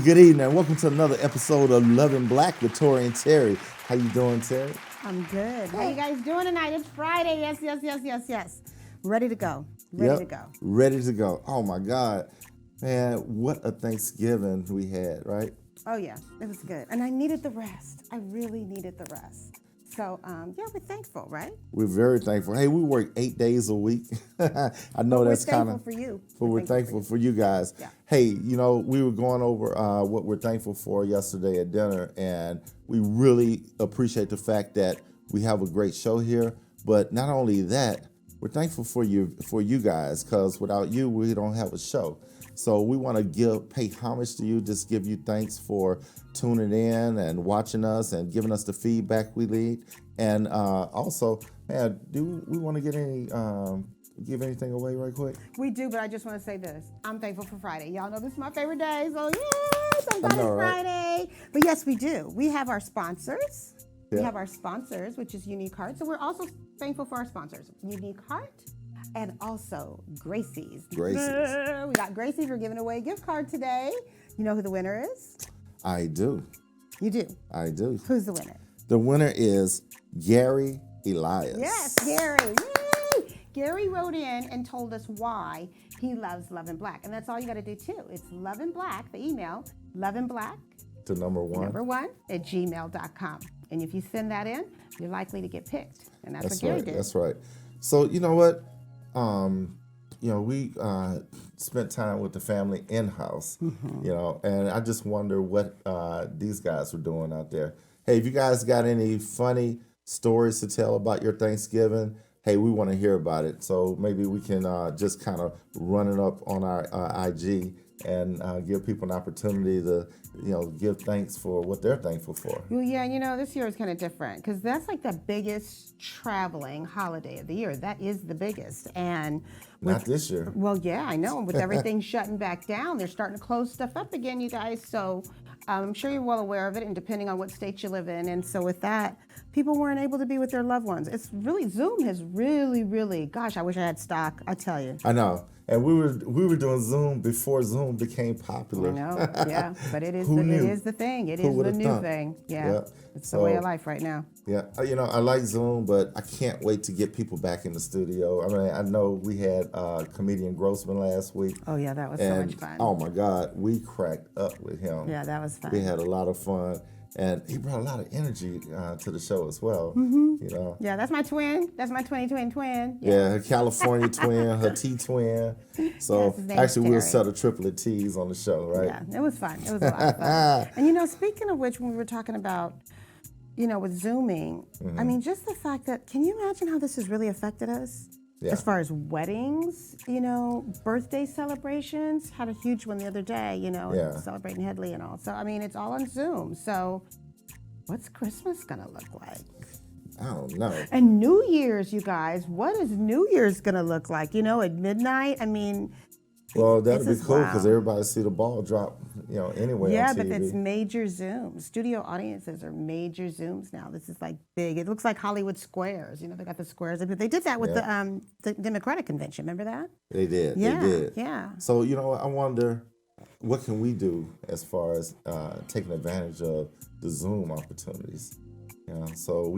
Good evening. Welcome to another episode of Loving Black with Tory and Teri. How you doing, Teri? I'm good. How you guys doing tonight? It's Friday. Yes. Ready to go. Ready to go. Ready to go. Oh my God. Man, what a Thanksgiving we had, right? Oh yeah, it was good. And I needed the rest. I really needed the rest. So yeah, we're thankful, right? We're very thankful. Hey, we work 8 days a week. I know that's kind of, for you. but we're thankful for you guys. Yeah. Hey, you know, we were going over what we're thankful for yesterday at dinner, and we really appreciate the fact that we have a great show here. But not only that, we're thankful for you guys, because without you, we don't have a show. So we want to pay homage to you, just give you thanks for tuning in and watching us and giving us the feedback we need. And also, man, do we want to get give anything away right quick? We do, but I just want to say this. I'm thankful for Friday. Y'all know this is my favorite day, so yes, I'm glad it's Friday. But yes, we do. We have our sponsors. Yeah. We have our sponsors, which is Unique Heart. So we're also thankful for our sponsors, Unique Heart. And also Gracie's. We got Gracie's. We're giving away a gift card today. You know who the winner is? I do. You do? I do. Who's the winner? The winner is Gary Elias. Yes, Gary. Yay! Gary wrote in and told us why he loves Love and Black. And that's all you got to do too. It's Love and Black, the email, Love and Black. To number one at gmail.com. And if you send that in, you're likely to get picked. And that's what Gary right. did. That's right. So you know what? We spent time with the family in-house, and I just wonder what these guys were doing out there. Hey, if you guys got any funny stories to tell about your Thanksgiving, hey, we want to hear about it. So maybe we can just kind of run it up on our IG and give people an opportunity to, give thanks for what they're thankful for. Well, yeah, this year is kind of different because that's like the biggest traveling holiday of the year. That is the biggest. And not this year. Well, yeah, I know. With everything shutting back down, they're starting to close stuff up again, you guys. So I'm sure you're well aware of it, and depending on what state you live in. And so with that, people weren't able to be with their loved ones. It's really, Zoom has really, gosh, I wish I had stock, I tell you. I know. And we were doing Zoom before Zoom became popular. I know, yeah, but it is the thing. It Who is the new thought? thing. Yeah. It's the way of life right now. Yeah, I like Zoom, but I can't wait to get people back in the studio. I mean, I know we had comedian Grossman last week. Oh yeah, that was so much fun. Oh my God, we cracked up with him. Yeah, that was fun. We had a lot of fun. And he brought a lot of energy to the show as well. Mm-hmm. Yeah, that's my twin. That's my 2020 twin. Yeah, her California twin, her T twin. So actually, we'll set a triplet T's on the show, right? Yeah, it was fun. It was a lot of fun. And speaking of which, when we were talking about, with Zooming, I mean, just the fact that, can you imagine how this has really affected us? Yeah. As far as weddings, birthday celebrations, had a huge one the other day, celebrating Headley and all. So, I mean, it's all on Zoom. So, what's Christmas going to look like? I don't know. And New Year's, you guys, what is New Year's going to look like? At midnight? I mean, well, that'd be cool because everybody see the ball drop, anyway. Yeah, on TV. But it's major Zooms. Studio audiences are major Zooms now. This is like big. It looks like Hollywood Squares. They got the squares. They did that with the Democratic Convention. Remember that? They did. Yeah, they did. Yeah. So I wonder, what can we do as far as taking advantage of the Zoom opportunities? So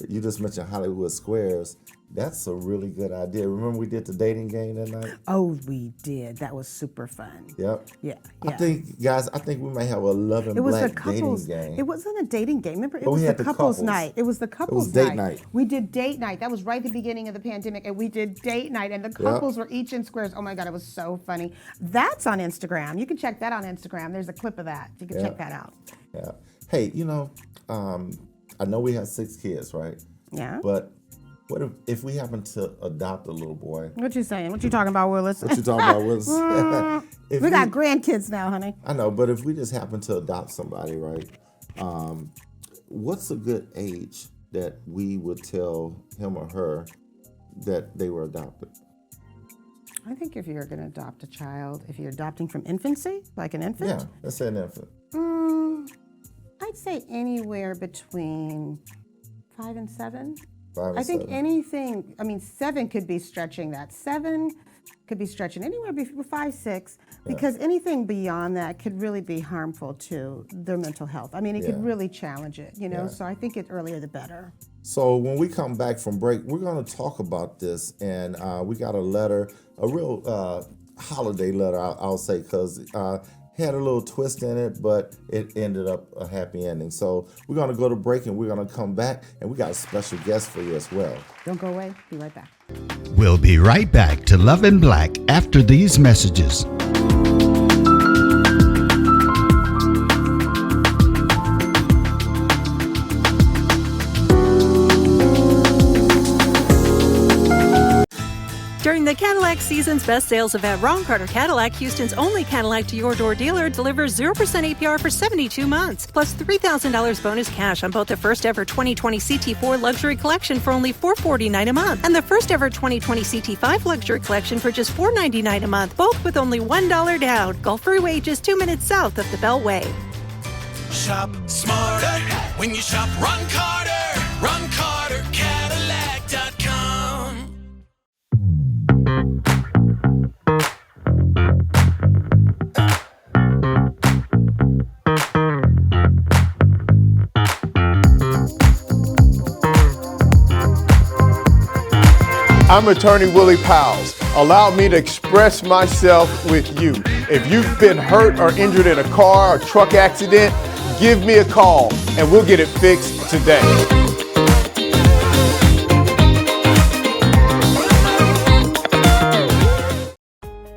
you just mentioned Hollywood Squares. That's a really good idea. Remember we did the dating game that night? Oh, we did. That was super fun. Yep. Yeah. I think we may have a Love and Black dating game. It wasn't a dating game. Remember, it was the couples night. It was the couples night. It was date night. We did date night. That was right at the beginning of the pandemic, and we did date night, and the couples were each in squares. Oh my God, it was so funny. That's on Instagram. You can check that on Instagram. There's a clip of that. You can check that out. Yeah. Hey, I know we have 6 kids, right? Yeah. But what if we happen to adopt a little boy? What you saying? What you talking about, Willis? What you talking about, Willis? we got grandkids now, honey. I know, but if we just happen to adopt somebody, right? What's a good age that we would tell him or her that they were adopted? I think if you're going to adopt a child, if you're adopting from infancy, like an infant? Yeah, let's say an infant. I'd say anywhere between 5 and 7. I think anything, 7 could be stretching that. 7 could be stretching anywhere between 5, 6, because anything beyond that could really be harmful to their mental health. I mean, it could really challenge it, so I think earlier the better. So when we come back from break, we're going to talk about this, and we got a letter, a real holiday letter, I'll say, because had a little twist in it, but it ended up a happy ending. So we're going to go to break, and we're going to come back, and we got a special guest for you as well. Don't go away. Be right back. We'll be right back to Love in Black after these messages. During the Cadillac Season's Best Sales event, Ron Carter Cadillac, Houston's only Cadillac to-your-door dealer, delivers 0% APR for 72 months, plus $3,000 bonus cash on both the first-ever 2020 CT4 Luxury Collection for only $449 a month, and the first-ever 2020 CT5 Luxury Collection for just $499 a month, both with only $1 down. Gulf Freeway, just 2 minutes south of the Beltway. Shop smarter when you shop Ron Carter. Ron Carter, Cadillac.com. I'm attorney Willie Powles. Allow me to express myself with you. If you've been hurt or injured in a car or truck accident, give me a call and we'll get it fixed today.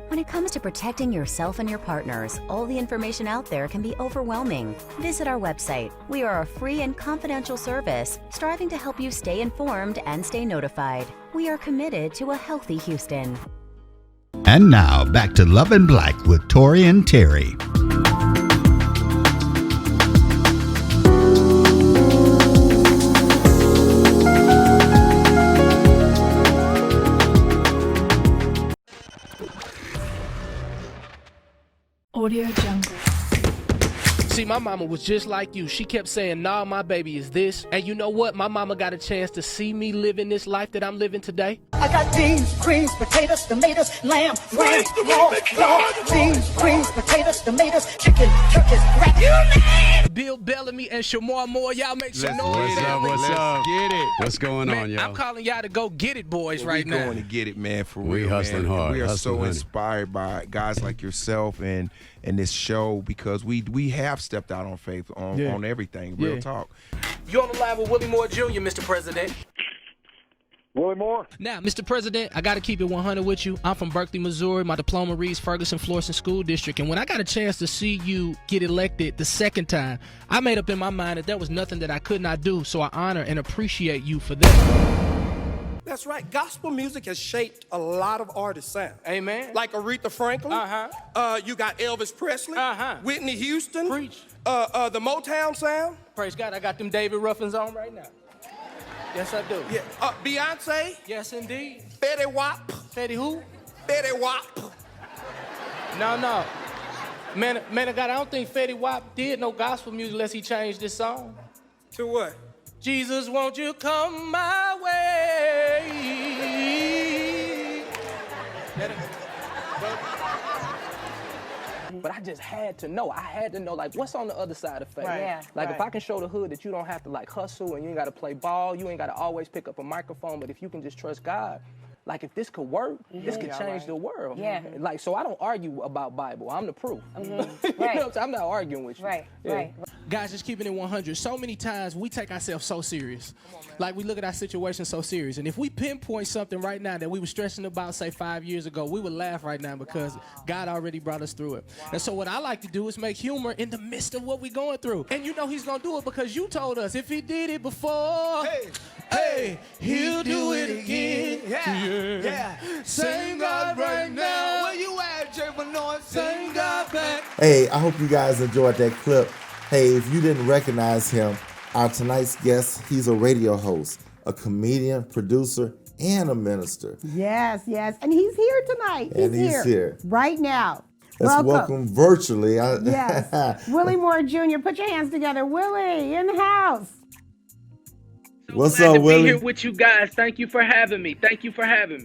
When it comes to protecting yourself and your partners, all the information out there can be overwhelming. Visit our website. We are a free and confidential service, striving to help you stay informed and stay notified. We are committed to a healthy Houston. And now, back to Love in Black with Tory and Teri. Audio Jungle. See, my mama was just like you. She kept saying, nah, my baby is this. And you know what? My mama got a chance to see me living this life that I'm living today. I got beans, greens, potatoes, tomatoes, lamb, lamb, beans, greens, potatoes, tomatoes, chicken, turkeys, rat. You name Bill Bellamy and Shamar Moore, y'all make some noise. What's up? Get it. What's going on, y'all? I'm calling y'all to go get it, boys, right now. We're going to get it, man, for real. We hustling hard. We are hustling, so inspired by guys like yourself and this show, because we have stepped out on faith on everything. Real talk. You're on the line with Willie Moore Jr., Mr. President. Willie Moore. Now, Mr. President, I got to keep it 100 with you. I'm from Berkeley, Missouri. My diploma reads Ferguson Florissant School District. And when I got a chance to see you get elected the second time, I made up in my mind that there was nothing that I could not do. So I honor and appreciate you for that. That's right. Gospel music has shaped a lot of artists' sound. Amen. Like Aretha Franklin. You got Elvis Presley. Whitney Houston. Preach. The Motown sound. Praise God, I got them David Ruffins on right now. Yes, I do. Yeah. Beyonce. Yes, indeed. Fetty Wap. Fetty who? Fetty Wap. No. Man of God, I don't think Fetty Wap did no gospel music unless he changed his song. To what? Jesus, won't you come my way? But I just had to know. I had to know, like, what's on the other side of faith? Right. Yeah, like, if I can show the hood that you don't have to, like, hustle and you ain't got to play ball, you ain't got to always pick up a microphone, but if you can just trust God, like, if this could work, this could change the world. Yeah. Like, so I don't argue about Bible. I'm the proof. Right. You know what I'm saying? I'm not arguing with you. Right. Guys, just keeping it 100. So many times we take ourselves so serious. Like, we look at our situation so serious. And if we pinpoint something right now that we were stressing about, say, 5 years ago, we would laugh right now because God already brought us through it. And so what I like to do is make humor in the midst of what we're going through. And you know he's going to do it because you told us if he did it before, hey, he'll do it again. Yeah. Same God right now. Where you at, Jay Benoit? Same God back. Hey, I hope you guys enjoyed that clip. Hey, if you didn't recognize him, our tonight's guest, he's a radio host, a comedian, producer, and a minister. Yes. And he's here tonight. He's here. Right now. Let's welcome virtually. Yes. Willie Moore Jr. Put your hands together. Willie, in the house. What's Glad up, to Willie? be here with you guys. Thank you for having me.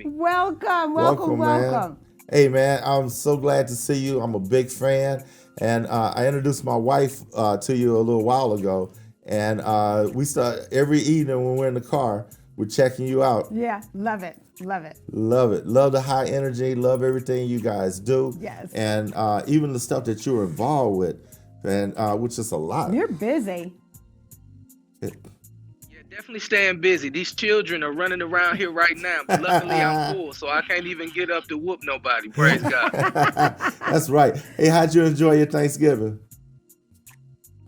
Welcome. Man. Hey, man, I'm so glad to see you. I'm a big fan. And I introduced my wife to you a little while ago. And we start every evening when we're in the car, we're checking you out. Yeah, love it. Love it. Love it. Love the high energy. Love everything you guys do. Yes. And even the stuff that you're involved with, and which is a lot. You're busy. Definitely staying busy. These children are running around here right now, but luckily I'm full, so I can't even get up to whoop nobody. Praise God. That's right. Hey, how'd you enjoy your Thanksgiving?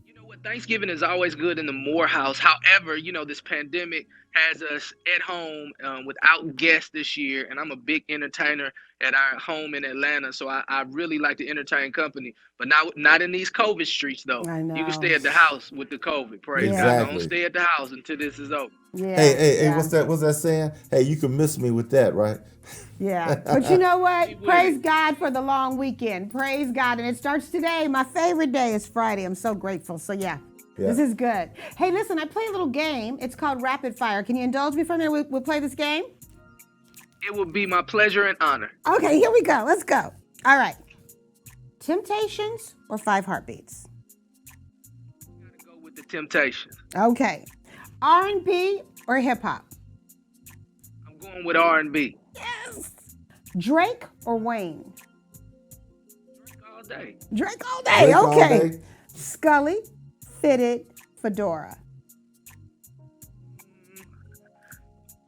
You know what? Thanksgiving is always good in the Moore house. However, you know, this pandemic has us at home without guests this year, and I'm a big entertainer at our home in Atlanta, so I really like to entertain company, but not in these COVID streets, though. I know. You can stay at the house with the COVID. Praise God. Don't stay at the house until this is over. Yeah. Hey, what's that saying? Hey, you can miss me with that, right? Yeah, but you know what? Praise God for the long weekend. Praise God, and it starts today. My favorite day is Friday. I'm so grateful. So yeah. This is good. Hey, listen, I play a little game. It's called Rapid Fire. Can you indulge me for a minute? We'll play this game? It will be my pleasure and honor. Okay, here we go. Let's go. All right. Temptations or 5 Heartbeats? I'm gotta go with the Temptations. Okay. R&B or hip hop? I'm going with R&B. Yes. Drake or Wayne? Drake all day. Drake all day. Okay. Scully, fitted, fedora.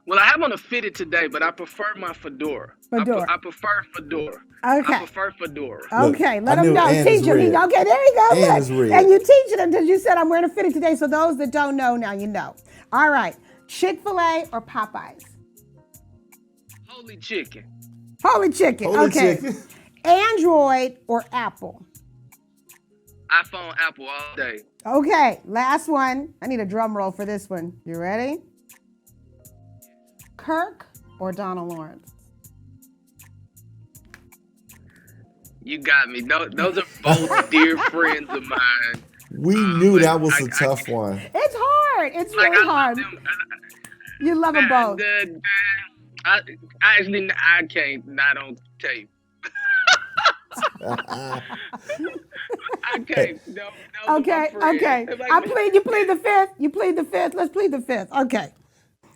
Well, I have on a fitted today, but I prefer my fedora. I prefer fedora. Okay. I prefer fedora. Okay, let him know. Teach him. Okay, there you go. And you teaching him because you said I'm wearing a fitted today. So those that don't know, now you know. All right. Chick-fil-A or Popeyes? Holy chicken. Holy chicken. Holy okay. chicken. Android or Apple? iPhone, Apple all day. Okay, last one. I need a drum roll for this one. You ready? Kirk or Donald Lawrence? You got me. Those are both dear friends of mine. We knew that was a tough one. It's hard. It's really hard. You love them both. I can't not on tape. I can't. No, okay. You plead the fifth. You plead the fifth. Let's plead the fifth. Okay.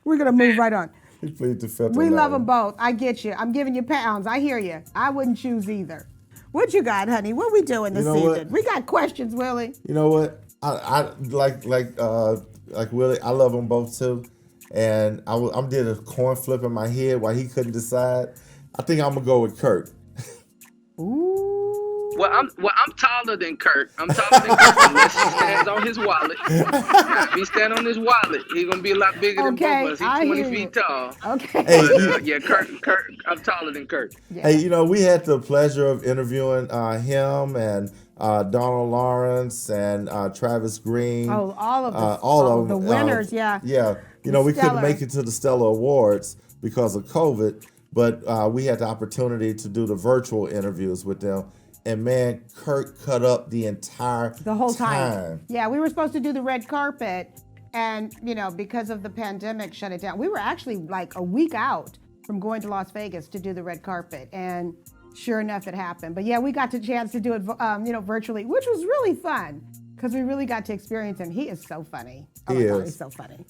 We're going to move right on. You plead the fifth. We love them both. I get you. I'm giving you pounds. I hear you. I wouldn't choose either. What you got, honey? What we doing this season? What? We got questions, Willie. You know what? I like Willie. I love them both too. And I did a coin flip in my head while he couldn't decide. I think I'm gonna go with Kurt. Ooh. Well, I'm taller than Kurt. I'm taller than Kurt unless he stands on his wallet. If he stands on his wallet, he's gonna be a lot bigger than both of us. He's 20 feet tall. Okay. But, Kurt, I'm taller than Kurt. Yeah. Hey, we had the pleasure of interviewing him and Donald Lawrence and Travis Green. Oh, all of them. All of them. The winners, yeah. Yeah. We couldn't make it to the Stellar Awards because of COVID, but we had the opportunity to do the virtual interviews with them. And man, Kurt cut up the whole time. Yeah, we were supposed to do the red carpet, and because of the pandemic, shut it down. We were actually like a week out from going to Las Vegas to do the red carpet, and sure enough, it happened. But yeah, we got the chance to do it, virtually, which was really fun because we really got to experience him. He is so funny. Oh my God, he's so funny.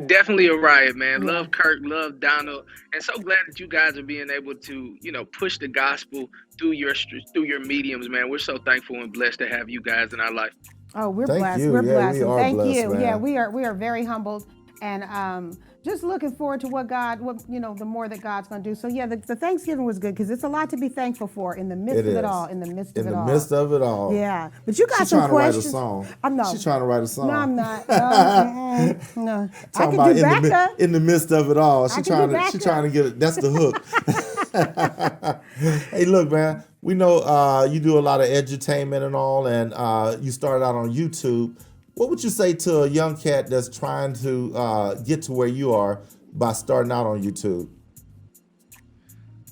Definitely a riot, man. Love Kurt, love Donald, and so glad that you guys are being able to, push the gospel through your mediums, man. We're so thankful and blessed to have you guys in our life. Oh, we're blessed. We're blessed. Thank you. Man. Yeah, we are very humbled, and just looking forward to what the more that God's going to do. So yeah, the Thanksgiving was good because it's a lot to be thankful for in the midst of it all. In the midst of it all. Yeah, but you got some questions. She's trying to write a song. I'm not. She's trying to write a song. No, I'm not. No. I can do backup. In the midst of it all. She's trying to get it. That's the hook. Hey, look, man. We know you do a lot of edutainment and all, and you started out on YouTube. What would you say to a young cat that's trying to get to where you are by starting out on YouTube?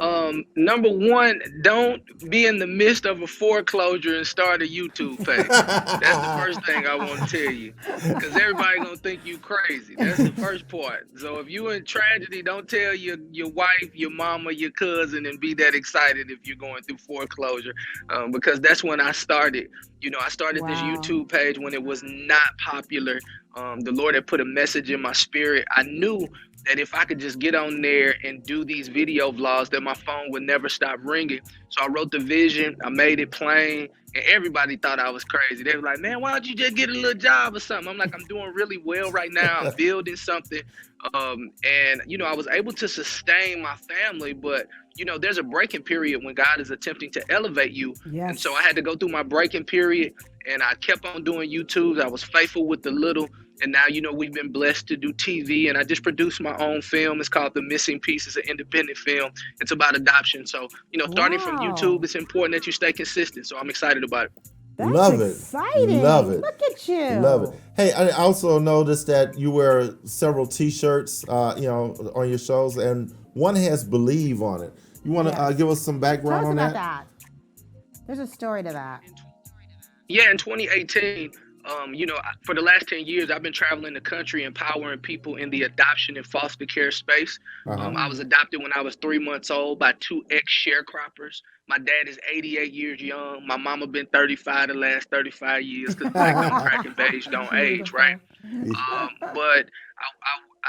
Number one, don't be in the midst of a foreclosure and start a YouTube page. That's the first thing I want to tell you, because everybody gonna think you crazy. That's the first part. So if you in tragedy, don't tell your wife, your mama, your cousin, and be that excited if you're going through foreclosure, because that's when I started. I started this YouTube page when it was not popular. The Lord had put a message in my spirit. I knew that if I could just get on there and do these video vlogs, that my phone would never stop ringing. So I wrote the vision, I made it plain, and everybody thought I was crazy. They were like, man, why don't you just get a little job or something? I'm like, I'm doing really well right now. I'm building something. And I was able to sustain my family, but there's a breaking period when God is attempting to elevate you. Yes. And so I had to go through my breaking period, and I kept on doing YouTubes. I was faithful with the little. And now, we've been blessed to do TV, and I just produced my own film. It's called The Missing Piece. It's an independent film. It's about adoption. So, starting from YouTube, it's important that you stay consistent. So I'm excited about it. That's Love exciting. It. Love it. Look at you. Love it. Hey, I also noticed that you wear several T-shirts, on your shows, and one has "Believe" on it. You want to give us some background on that? Tell us about that. There's a story to that. Yeah, in 2018. For the last 10 years, I've been traveling the country, empowering people in the adoption and foster care space. I was adopted when I was 3 months old by 2 ex-sharecroppers. My dad is 88 years young. My mama been 35 the last 35 years, because black and crack and beige don't age, right? But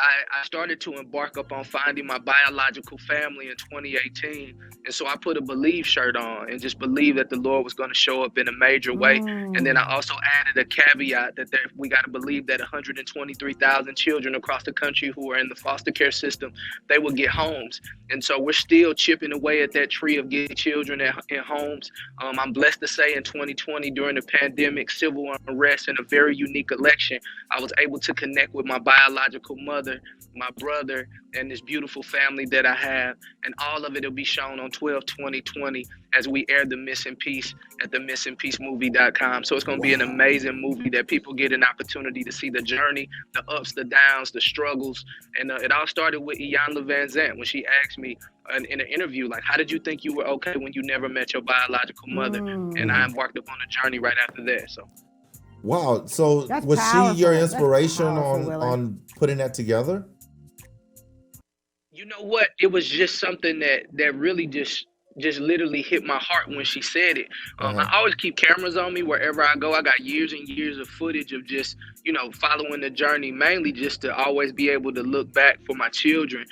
I started to embark upon finding my biological family in 2018. And so I put a Believe shirt on and just believed that the Lord was going to show up in a major way. And then I also added a caveat that we got to believe that 123,000 children across the country who are in the foster care system, they will get homes. And so we're still chipping away at that tree of getting children in homes. I'm blessed to say in 2020, during the pandemic, civil unrest, and a very unique election, I was able to connect with my biological mother, my brother, and this beautiful family that I have. And all of it will be shown on 12/20/20 as we air The Missing Piece at themissingpiecemovie.com. So it's going to be an amazing movie that people get an opportunity to see the journey, the ups, the downs, the struggles. And it all started with Iyanla Vanzant when she asked me in an interview, like, how did you think you were okay when you never met your biological mother? And I embarked upon a journey right after that. So. Wow. So was she your inspiration on putting that together? You know what? It was just something that really just literally hit my heart when she said it. I always keep cameras on me wherever I go. I got years and years of footage of just, following the journey, mainly just to always be able to look back for my children.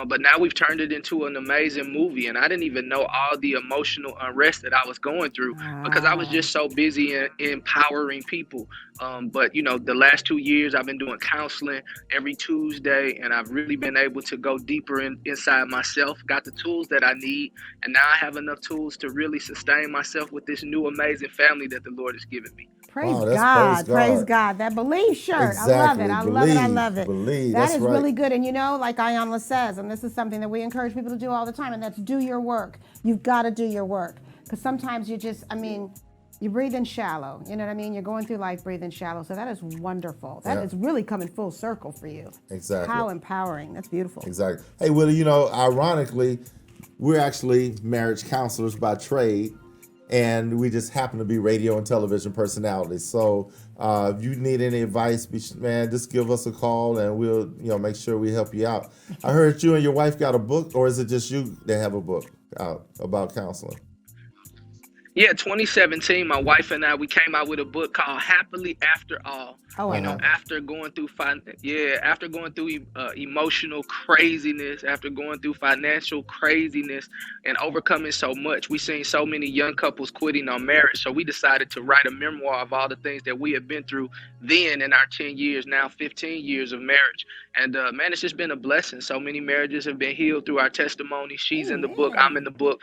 But now we've turned it into an amazing movie, and I didn't even know all the emotional unrest that I was going through because I was just so busy in empowering people. But the last 2 years I've been doing counseling every Tuesday, and I've really been able to go deeper inside myself, got the tools that I need, and now I have enough tools to really sustain myself with this new amazing family that the Lord has given me. Praise God. Praise God. That Believe shirt. Exactly. I love it. I love it. Believe. That is really good. And like Iyanla says, and this is something that we encourage people to do all the time, and that's do your work. You've got to do your work. Because sometimes you're breathing shallow. You know what I mean? You're going through life breathing shallow. So that is wonderful. That is really coming full circle for you. Exactly. How empowering. That's beautiful. Exactly. Hey, Willie, ironically, we're actually marriage counselors by trade, and we just happen to be radio and television personalities. So if you need any advice, man, just give us a call, and we'll make sure we help you out. I heard you and your wife got a book, or is it just you that have a book out about counseling? Yeah, 2017, my wife and I, we came out with a book called Happily After All. After going through emotional craziness, after going through financial craziness and overcoming so much, we seen so many young couples quitting on marriage. So we decided to write a memoir of all the things that we have been through then in our 10 years, now 15 years of marriage. And man, it's just been a blessing. So many marriages have been healed through our testimony. She's in the book. I'm in the book.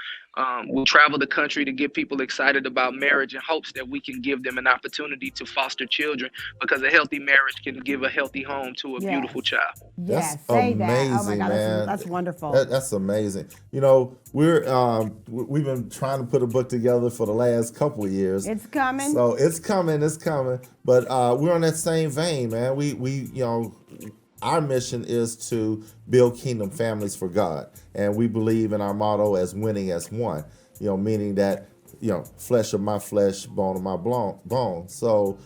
We travel the country to get people excited about marriage in hopes that we can give them an opportunity to foster children, because a healthy marriage can give a healthy home to a beautiful child. Yes, that's say amazing, that. Oh my God, man. that's wonderful. That's amazing. We've been trying to put a book together for the last couple of years. It's coming. So it's coming. But we're on that same vein, man. our mission is to build kingdom families for God, and we believe in our motto as winning as one. Meaning that flesh of my flesh, bone of my bone. So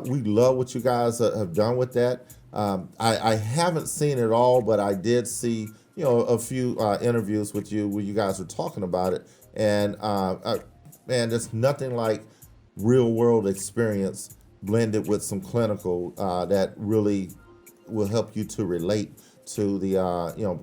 we love what you guys have done with that. I haven't seen it all, but I did see a few interviews with you where you guys were talking about it, and man, there's nothing like real world experience blended with some clinical that really will help you to relate to the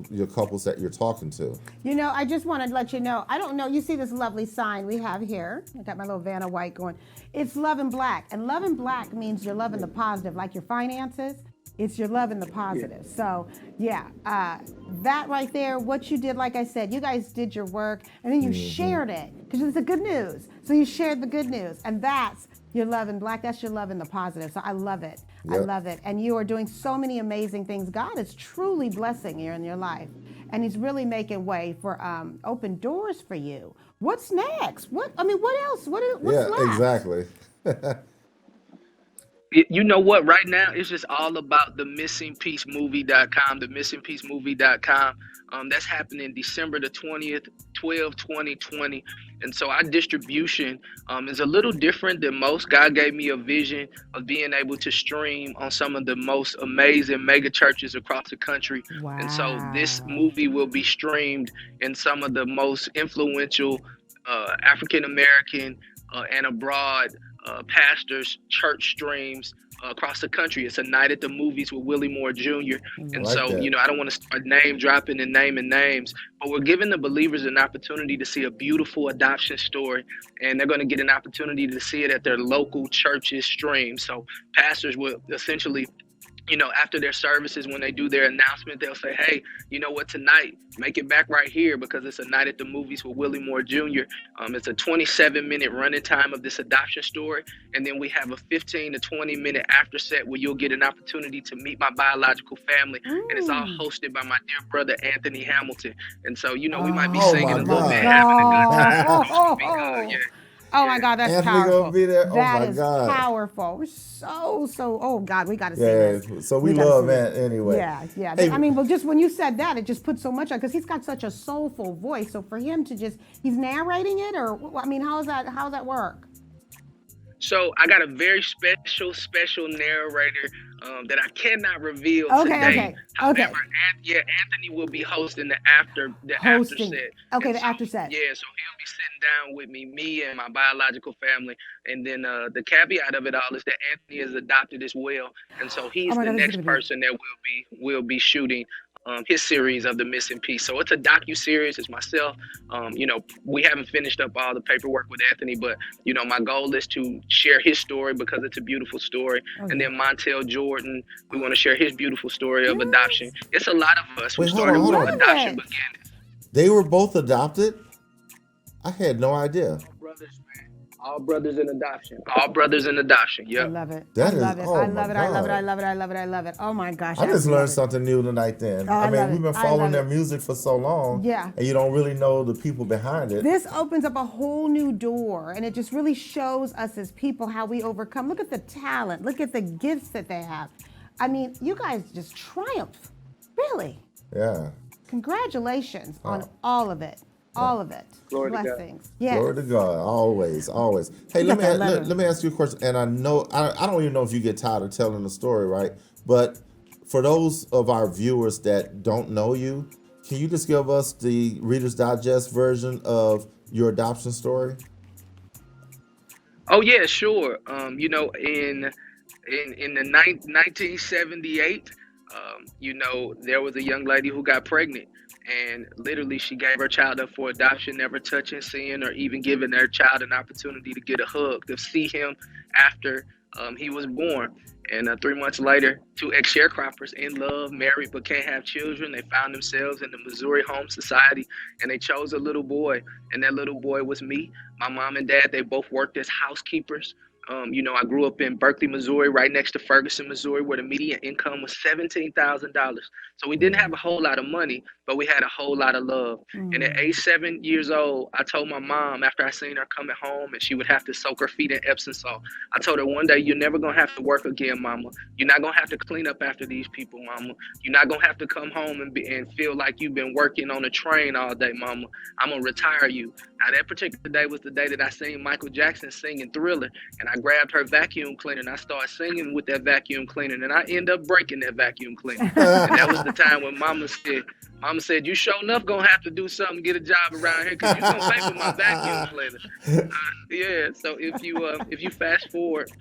your couples that you're talking to. I just want to let you know, I don't know, you see this lovely sign we have here. I got my little Vanna White going. It's Love in Black, and Love in Black means you're loving the positive, like your finances. It's your love in the positive. So yeah, that right there, what you did, like I said, you guys did your work, and then you shared it, because it's the good news. So you shared the good news, and that's your love in Black. That's your love in the positive. So I love it. Yep. I love it. And you are doing so many amazing things. God is truly blessing you in your life, and he's really making way for open doors for you. What's next? What else? What's left? Exactly. You know what? Right now, it's just all about the missingpiecemovie.com, the missingpiecemovie.com. That's happening December the 20th, 2020. And so our distribution is a little different than most. God gave me a vision of being able to stream on some of the most amazing mega churches across the country. Wow. And so this movie will be streamed in some of the most influential African-American and abroad pastors' church streams across the country. It's a night at the movies with Willie Moore Jr. And so, I don't want to start name dropping and naming names, but we're giving the believers an opportunity to see a beautiful adoption story, and they're going to get an opportunity to see it at their local church's stream. So pastors will essentially, after their services, when they do their announcement, they'll say, hey, you know what, tonight, make it back right here, because it's a night at the movies with Willie Moore Jr. It's a 27-minute running time of this adoption story. And then we have a 15 to 20-minute after set where you'll get an opportunity to meet my biological family. And it's all hosted by my dear brother, Anthony Hamilton. And so, we might be singing a little bit, having a good time. Oh my God, that's Anthony powerful. Gonna be there? That is powerful. Oh God, we got to see this. So we love Ant anyway. Yeah. Hey, but just when you said that, it just put so much on, because he's got such a soulful voice. So for him to he's narrating it, or how does that work? So I got a very special narrator that I cannot reveal today. However, Anthony will be hosting the after set. Okay, the after set. Yeah, so he'll be sitting down with me and my biological family, and then the caveat of it all is that Anthony is adopted as well, and so he's the next person that will be shooting his series of The Missing Piece. So it's a docu-series. It's myself. We haven't finished up all the paperwork with Anthony, but, my goal is to share his story because it's a beautiful story. Okay. And then Montel Jordan, we want to share his beautiful story of adoption. It's a lot of us who started with adoption beginnings. They were both adopted? I had no idea. All brothers in adoption. All brothers in adoption. Yep. I love it. I love it. Oh my gosh. I just learned something new tonight then. We've been following their music for so long. Yeah. And you don't really know the people behind it. This opens up a whole new door, and it just really shows us as people how we overcome. Look at the talent. Look at the gifts that they have. You guys just triumph. Really. Yeah. Congratulations on all of it. All of it. Glory Blessings. To God. Yes. Glory to God. Always. Hey, let me ask you a question. And I know I don't even know if you get tired of telling the story, right? But for those of our viewers that don't know you, can you just give us the Reader's Digest version of your adoption story? Oh yeah, sure. In the 1978, there was a young lady who got pregnant. And literally, she gave her child up for adoption, never touching, seeing, or even giving their child an opportunity to get a hug, to see him after he was born. And 3 months later, 2 ex-sharecroppers in love, married, but can't have children. They found themselves in the Missouri Home Society, and they chose a little boy. And that little boy was me. My mom and dad, they both worked as housekeepers. I grew up in Berkeley, Missouri, right next to Ferguson, Missouri, where the median income was $17,000. So we didn't have a whole lot of money, but we had a whole lot of love. And at age 7 years old, I told my mom after I seen her coming home and she would have to soak her feet in Epsom salt. I told her one day, you're never gonna have to work again, mama. You're not gonna have to clean up after these people, mama. You're not gonna have to come home and feel like you've been working on a train all day, mama. I'm gonna retire you. Now that particular day was the day that I seen Michael Jackson singing Thriller, and I grabbed her vacuum cleaner and I started singing with that vacuum cleaner, and I end up breaking that vacuum cleaner. And that was the time when Mama said, you sure enough gonna have to do something, get a job around here, because you gonna pay for my vacuum cleaner. Yeah, so if you fast forward,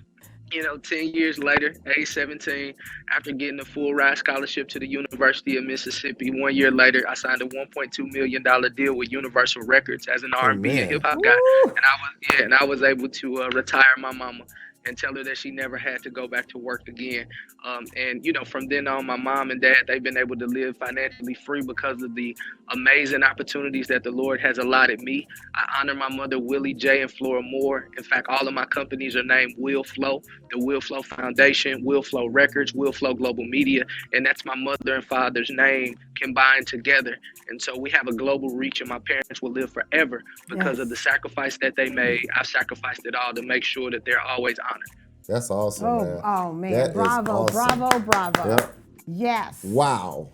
10 years later, age 17, after getting a full ride scholarship to the University of Mississippi, 1 year later, I signed a $1.2 million deal with Universal Records as an R&B and hip hop guy. And I was able to retire my mama and tell her that she never had to go back to work again. And from then on, my mom and dad, they've been able to live financially free because of the amazing opportunities that the Lord has allotted me. I honor my mother, Willie J and Flora Moore. In fact, all of my companies are named Will Flow, the Will Flow Foundation, Will Flow Records, Will Flow Global Media, and that's my mother and father's name combined together. And so we have a global reach, and my parents will live forever because of the sacrifice that they made. I've sacrificed it all to make sure that they're always honored. That's awesome, man. Oh, man. That Bravo, awesome. bravo. Yep. Yes. Wow.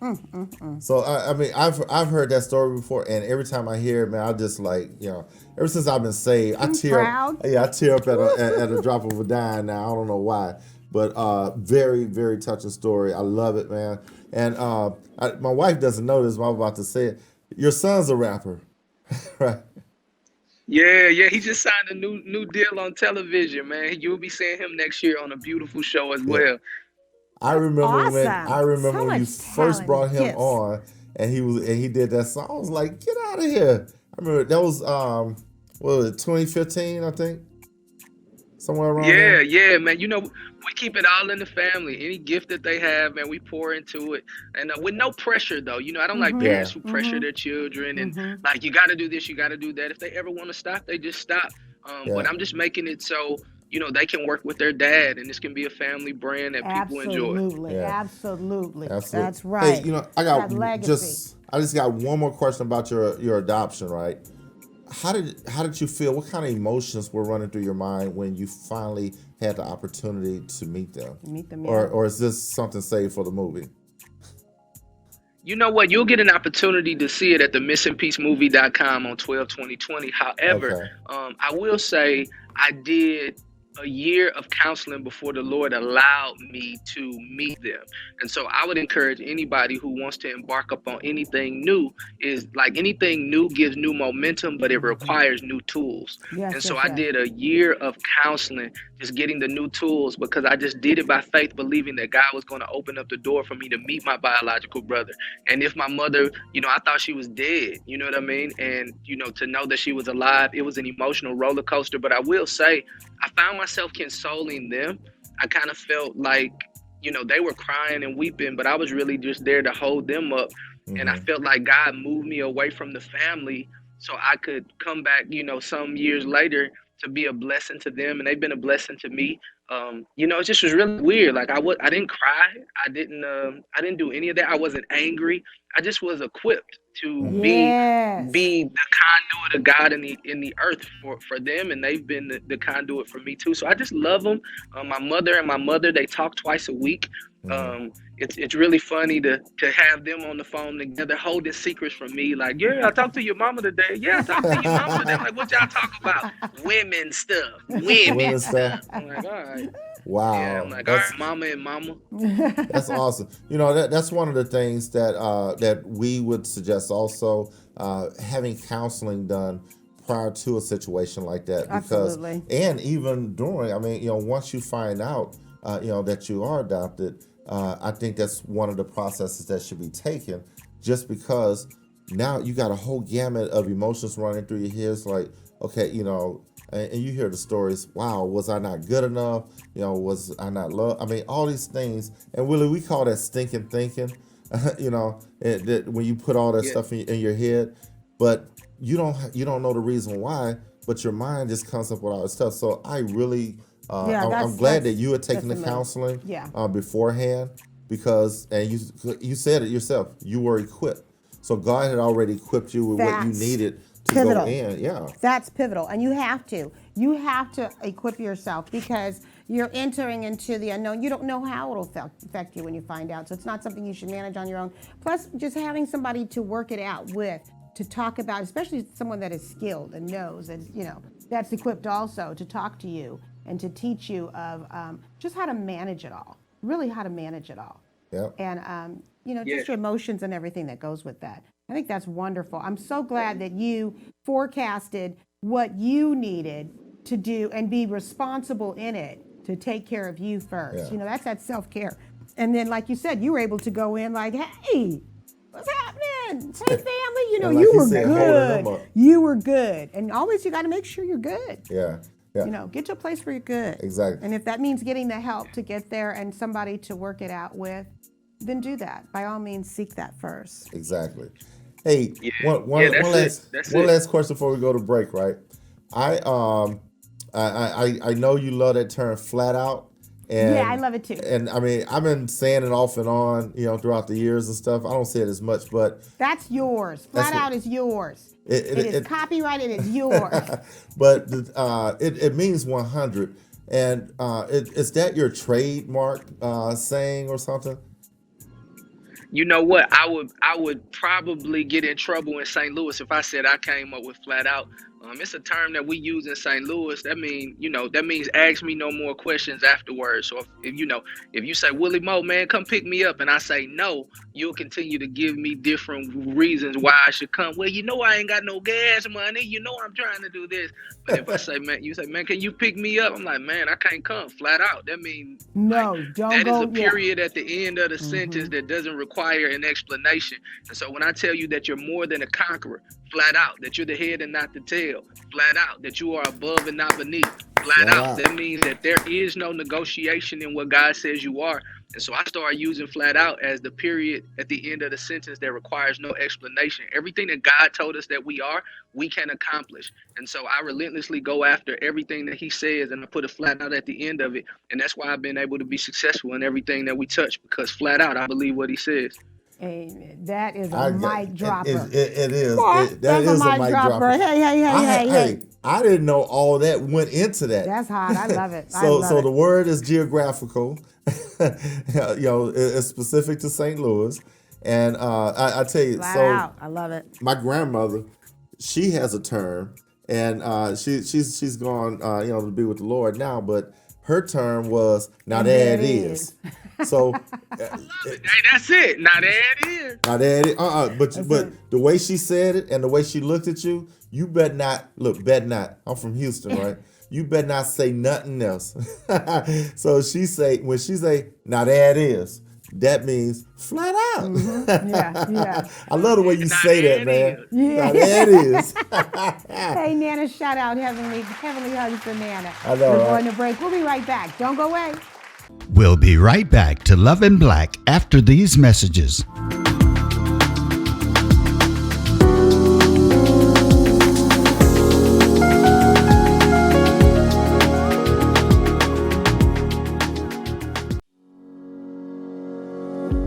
So, I've heard that story before, and every time I hear it, man, I just ever since I've been saved, I tear up. Yeah, I tear up at a drop of a dime now. I don't know why, but very, very touching story. I love it, man. And my wife doesn't know this, but I'm about to say it. Your son's a rapper, right? Yeah, he just signed a new deal on television, man. You'll be seeing him next year on a beautiful show as well. I remember awesome. when you first brought him on, and he did that song. I was like, get out of here. I remember that was 2015, I think. Somewhere around there. Yeah, man. We keep it all in the family. Any gift that they have, man, we pour into it. And with no pressure, though. I don't like parents who pressure their children and like, you got to do this, you got to do that. If they ever want to stop, they just stop. But I'm just making it so, they can work with their dad, and this can be a family brand that people enjoy. Absolutely. That's right. Hey, I just got one more question about your adoption, right? How did you feel? What kind of emotions were running through your mind when you finally had the opportunity to meet them? Or is this something saved for the movie? You know what? You'll get an opportunity to see it at the missingpiecemovie.com on 12/20/20. However, I will say I did a year of counseling before the Lord allowed me to meet them. And so I would encourage anybody who wants to embark upon anything new, is like anything new gives new momentum, but it requires new tools. I did a year of counseling, just getting the new tools, because I just did it by faith, believing that God was going to open up the door for me to meet my biological brother. And if my mother, I thought she was dead, you know what I mean? And, to know that she was alive, it was an emotional roller coaster. But I will say, I found myself consoling them. I kind of felt like, they were crying and weeping, but I was really just there to hold them up. And I felt like God moved me away from the family so I could come back, some years later to be a blessing to them. And they've been a blessing to me. It just was really weird. Like I didn't cry. I didn't do any of that. I wasn't angry. I just was equipped to be the conduit of God in the earth for them, and they've been the conduit for me too. So I just love them. My mother, they talk twice a week. It's really funny to have them on the phone together, holding secrets from me. Like, I talked to your mama today. Yeah, I talked to your mama today. Like, what y'all talk about? Women stuff. Women stuff. I'm like, all right. Wow. Yeah, I'm like, all right, mama and mama. That's awesome. That's one of the things that we would suggest also, having counseling done prior to a situation like that. Because, and even during, once you find out, that you are adopted, I think that's one of the processes that should be taken, just because now you got a whole gamut of emotions running through your head. Like, okay, and you hear the stories. Wow, was I not good enough? Was I not loved? All these things. And Willie, we call that stinking thinking. That when you put all that stuff in your head, but you don't know the reason why. But your mind just comes up with all this stuff. So I really, I'm glad that you had taken the counseling beforehand, because, and you said it yourself, you were equipped. So God had already equipped you with what you needed to go in. Yeah. That's pivotal. And you have to. You have to equip yourself because you're entering into the unknown. You don't know how it'll affect you when you find out. So it's not something you should manage on your own. Plus, just having somebody to work it out with, to talk about, especially someone that is skilled and knows, and that's equipped also to talk to you and to teach you of just how to manage it all. Really, how to manage it all. Yep. And just your emotions and everything that goes with that. I think that's wonderful. I'm so glad that you forecasted what you needed to do and be responsible in it to take care of you first. Yeah. That's that self-care. And then, like you said, you were able to go in like, hey, what's happening? Hey, family, you were good. You were good. And always you got to make sure you're good. Yeah. Yeah. Get to a place where you're good. Exactly. And if that means getting the help to get there and somebody to work it out with, then do that. By all means, seek that first. Exactly. Hey, one last question before we go to break, right? I know you love that term flat out. And, I love it too. And I mean, I've been saying it off and on, throughout the years and stuff. I don't say it as much, but that's yours. Flat out is yours. It is copyrighted. It's yours. But it means 100. And is that your trademark saying or something? You know what? I would probably get in trouble in St. Louis if I said I came up with flat out. It's a term that we use in St. Louis. That means ask me no more questions afterwards. So if you say, Willie Moore, man, come pick me up, and I say no, you'll continue to give me different reasons why I should come. Well, I ain't got no gas money. I'm trying to do this. But if I say, man, can you pick me up? I'm like, man, I can't come flat out. That means don't that go. Is a period at the end of the sentence that doesn't require an explanation. And so when I tell you that you're more than a conqueror, flat out, that you're the head and not the tail, flat out, that you are above and not beneath, flat out, that means that there is no negotiation in what God says you are. And so I started using flat out as the period at the end of the sentence that requires no explanation. Everything that God told us that we are, we can accomplish. And so I relentlessly go after everything that he says, and I put a flat out at the end of it. And that's why I've been able to be successful in everything that we touch, because flat out, I believe what he says. Amen. That is a mic dropper. It is. That is a mic dropper. Hey. I didn't know all that went into that. That's hot. I love it. So the word is geographical. It's specific to St. Louis. And I tell you, flat out. I love it. My grandmother, she has a term, and she's gone to be with the Lord now, but her term was, now there it is. So hey, that's it. Now there it is. Now there it is. But the way she said it and the way she looked at you, you better not I'm from Houston, right? You better not say nothing else. So when she say, now there it is, that means flat out. Mm-hmm. Yeah. I love the way you say that, man. Yeah. Now there it is. Hey, Nana, shout out heavenly hugs for Nana. I know. We're going to break. We'll be right back. Don't go away. We'll be right back to Love in Black after these messages.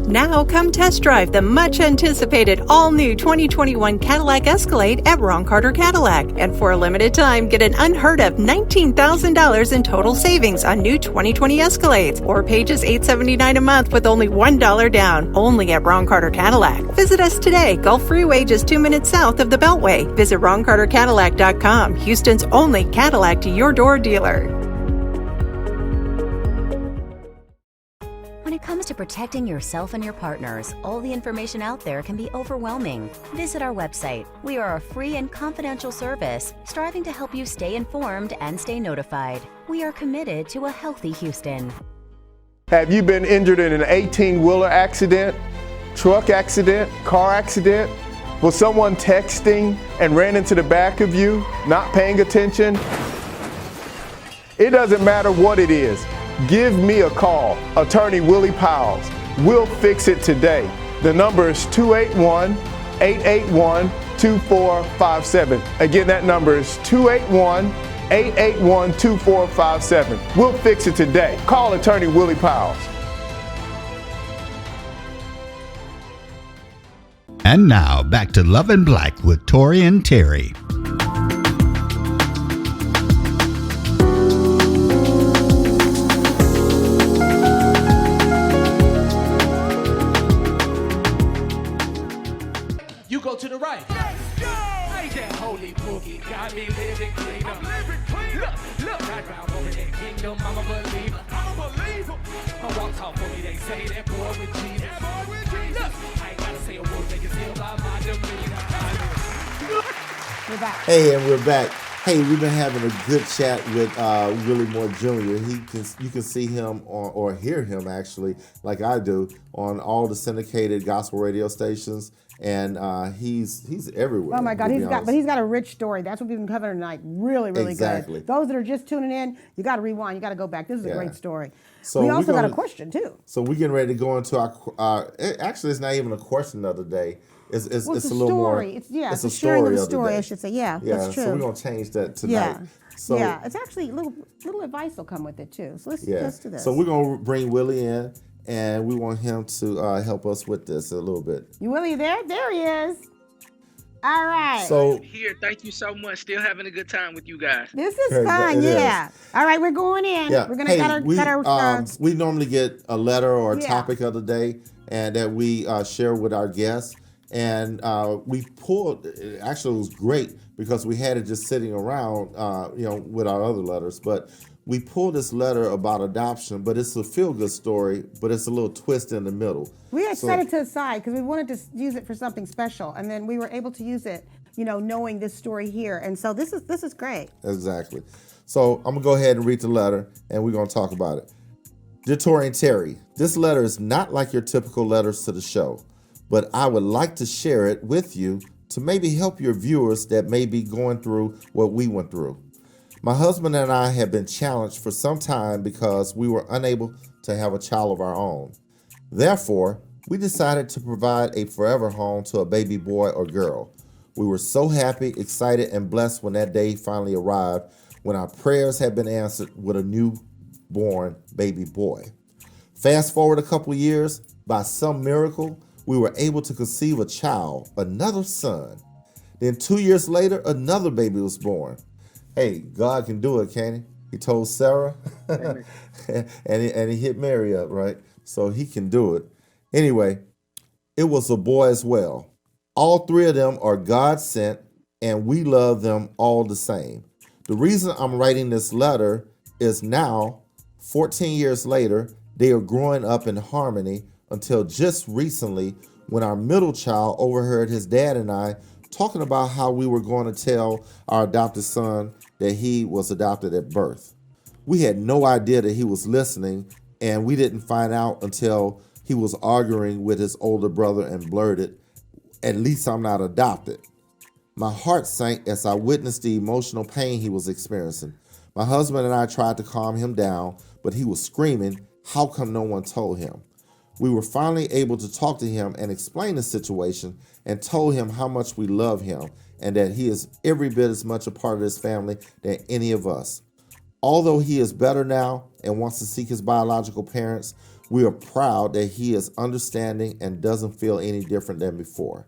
Now come test drive the much-anticipated all-new 2021 Cadillac Escalade at Ron Carter Cadillac. And for a limited time, get an unheard-of $19,000 in total savings on new 2020 Escalades, or pay just $879 a month with only $1 down, only at Ron Carter Cadillac. Visit us today, Gulf Freeway, just 2 minutes south of the Beltway. Visit RonCarterCadillac.com, Houston's only Cadillac to-your-door dealer. When it comes to protecting yourself and your partners, all the information out there can be overwhelming. Visit our website. We are a free and confidential service striving to help you stay informed and stay notified. We are committed to a healthy Houston. Have you been injured in an 18-wheeler accident, truck accident, car accident? Was someone texting and ran into the back of you, not paying attention? It doesn't matter what it is. Give me a call, Attorney Willie Powles. We'll fix it today. The number is 281-881-2457. Again, that number is 281-881-2457. We'll fix it today. Call Attorney Willie Powles. And now, back to Love and Black with Tory and Teri. You go to the right. Let's go! Hey, that holy boogie got me living cleaner. I'm living cleaner. Look, right round over that kingdom, I'm a believer. I'm a believer. I walk talk for me, they say that boy with Jesus. That boy with Jesus. Look, I ain't gotta say a word, they can still by my demeanor. We're back. Hey, and we're back. Hey, we've been having a good chat with Willie Moore Jr. You can see him or hear him actually, like I do, on all the syndicated gospel radio stations, and he's everywhere. Oh my God, he's got a rich story. That's what we've been covering tonight. Really, really exactly. good. Those that are just tuning in, you got to rewind. You got to go back. This is a great story. So we also got a question too. So we're getting ready to go into our. Actually, it's not even a question of the day. It's a little more. It's a story sharing of the story, I should say. Yeah, that's true. So we're gonna change that tonight. Yeah. So, yeah, it's actually little advice will come with it too. So let's do this. So we're gonna bring Willie in, and we want him to help us with this a little bit. You Willie there? There he is. All right. So here, thank you so much. Still having a good time with you guys. This is fun, yeah. All right, we're going in. Yeah. We're gonna got our we normally get a letter or a topic of the day, and that we share with our guests. And we pulled. Actually, it was great because we had it just sitting around, with our other letters. But we pulled this letter about adoption, but it's a feel-good story, but it's a little twist in the middle. We had set it to the side because we wanted to use it for something special, and then we were able to use it, knowing this story here. And so this is great. Exactly. So I'm gonna go ahead and read the letter, and we're gonna talk about it. Dear Tory and Teri, this letter is not like your typical letters to the show, but I would like to share it with you to maybe help your viewers that may be going through what we went through. My husband and I have been challenged for some time because we were unable to have a child of our own. Therefore, we decided to provide a forever home to a baby boy or girl. We were so happy, excited, and blessed when that day finally arrived, when our prayers had been answered with a newborn baby boy. Fast forward a couple years, by some miracle, we were able to conceive a child, another son. Then 2 years later, another baby was born. Hey, God can do it, can't he? He told Sarah, and he hit Mary up, right? So he can do it. Anyway, it was a boy as well. All three of them are God sent, and we love them all the same. The reason I'm writing this letter is now, 14 years later, they are growing up in harmony until just recently when our middle child overheard his dad and I talking about how we were going to tell our adopted son that he was adopted at birth. We had no idea that he was listening, and we didn't find out until he was arguing with his older brother and blurted, "At least I'm not adopted." My heart sank as I witnessed the emotional pain he was experiencing. My husband and I tried to calm him down, but he was screaming, "How come no one told him?" We were finally able to talk to him and explain the situation and told him how much we love him and that he is every bit as much a part of this family than any of us. Although he is better now and wants to seek his biological parents, we are proud that he is understanding and doesn't feel any different than before.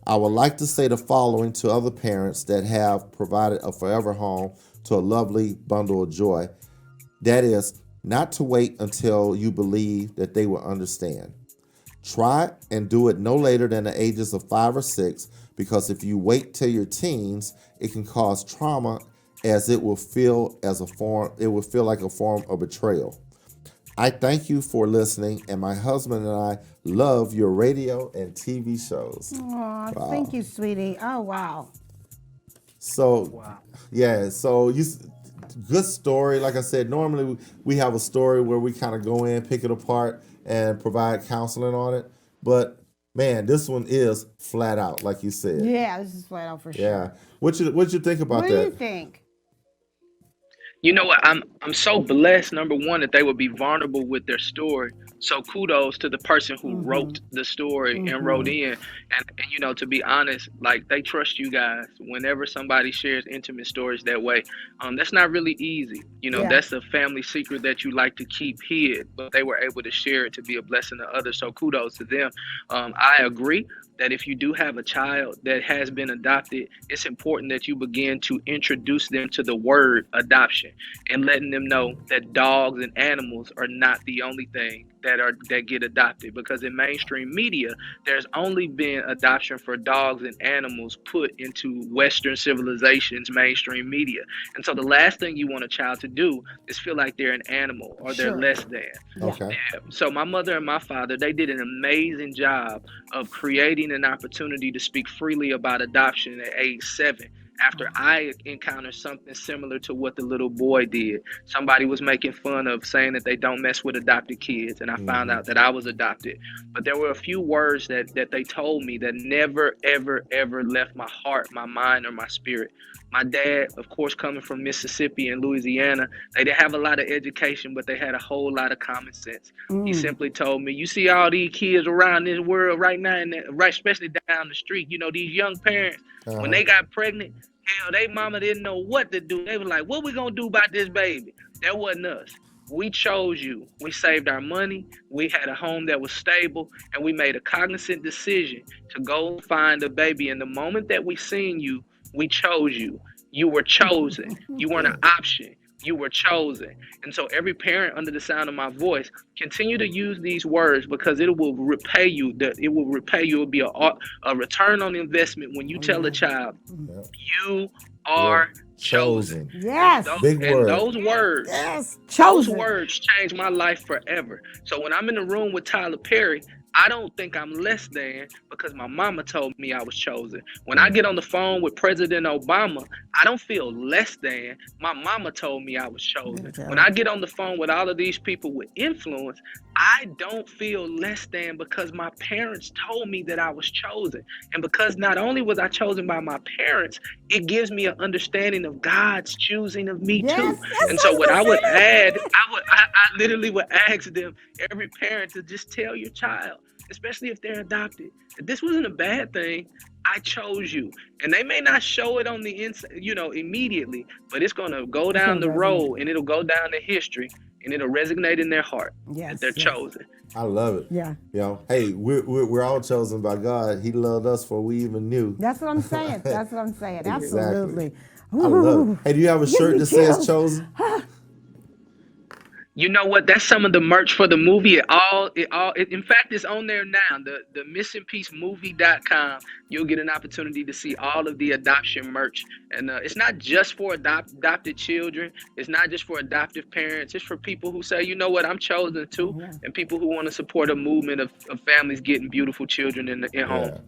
I would like to say the following to other parents that have provided a forever home to a lovely bundle of joy. That is, not to wait until you believe that they will understand. Try and do it no later than the ages of 5 or 6, because if you wait till your teens, it can cause trauma, as it will feel like a form of betrayal. I thank you for listening, and my husband and I love your radio and TV shows. Aw, wow. Thank you, sweetie. Oh, wow. So, yeah, so good story. Like I said, normally we have a story where we kind of go in, pick it apart, and provide counseling on it. But man, this one is flat out, like you said. Yeah, this is flat out for sure. Yeah. What you think about that? What do you think? You know what? I'm so blessed, number one, that they would be vulnerable with their story So kudos to the person who wrote the story and wrote in. And, you know, to be honest, like, they trust you guys. Whenever somebody shares intimate stories that way, that's not really easy. You know, that's a family secret that you like to keep hid, but they were able to share it to be a blessing to others. So kudos to them. I agree that if you do have a child that has been adopted, it's important that you begin to introduce them to the word adoption and letting them know that dogs and animals are not the only thing that get adopted, because in mainstream media there's only been adoption for dogs and animals put into Western civilization's mainstream media. And so the last thing you want a child to do is feel like they're an animal or they're less than. Okay. Yeah. So my mother and my father, they did an amazing job of creating an opportunity to speak freely about adoption at age 7. After I encountered something similar to what the little boy did. Somebody was making fun of saying that they don't mess with adopted kids, and I found out that I was adopted. But there were a few words that they told me that never, ever, ever left my heart, my mind, or my spirit. My dad, of course, coming from Mississippi and Louisiana, they didn't have a lot of education, but they had a whole lot of common sense. He simply told me, you see all these kids around this world right now, and right, especially down the street, you know, these young parents, when they got pregnant, hell, they mama didn't know what to do. They were like, what we gonna do about this baby? That wasn't us. We chose you. We saved our money. We had a home that was stable, and we made a cognizant decision to go find a baby. And the moment that we seen you, we chose you. You were chosen. You weren't an option. You were chosen. And so every parent under the sound of my voice, continue to use these words, because it will repay you. It will repay you. It will be a return on investment when you tell a child, you are chosen. Yes. Big word. And those words, those words changed my life forever. So when I'm in the room with Tyler Perry, I don't think I'm less than because my mama told me I was chosen. When I get on the phone with President Obama, I don't feel less than. My mama told me I was chosen. When I get on the phone with all of these people with influence, I don't feel less than because my parents told me that I was chosen. And because not only was I chosen by my parents, it gives me an understanding of God's choosing of me too. And so what I would add, I literally would ask them, every parent, to just tell your child, especially if they're adopted, that this wasn't a bad thing. I chose you. And they may not show it on the inside, you know, immediately, but it's going to go down the road and it'll go down to history and it'll resonate in their heart that they're chosen. I love it. Yeah. You know, hey, we're all chosen by God. He loved us before we even knew. That's what I'm saying. That's what I'm saying. Absolutely. Exactly. I love it. Hey, do you have a shirt that says chosen? You know what? That's some of the merch for the movie. In fact, it's on there now. The missingpiecemovie.com. You'll get an opportunity to see all of the adoption merch. And it's not just for adopted children. It's not just for adoptive parents. It's for people who say, you know what, I'm chosen too. And people who want to support a movement of families getting beautiful children in home.